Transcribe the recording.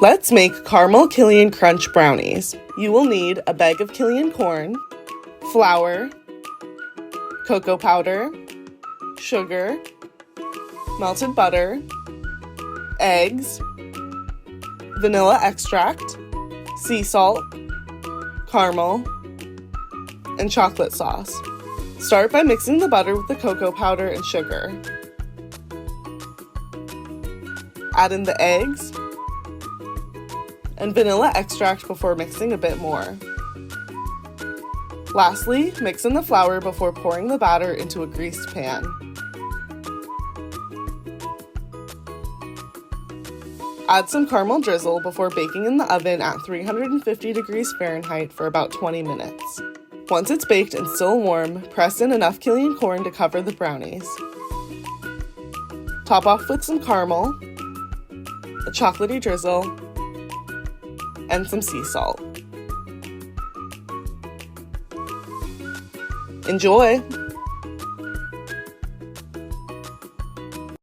Let's make caramel Killian Krunch brownies. You will need a bag of Killian Korn, flour, cocoa powder, sugar, melted butter, eggs, vanilla extract, sea salt, caramel, and chocolate sauce. Start by mixing the butter with the cocoa powder and sugar. Add in the eggs and vanilla extract before mixing a bit more. Lastly, mix in the flour before pouring the batter into a greased pan. Add some caramel drizzle before baking in the oven at 350 degrees Fahrenheit for about 20 minutes. Once it's baked and still warm, press in enough Killian Korn to cover the brownies. Top off with some caramel, a chocolatey drizzle, and some sea salt. Enjoy!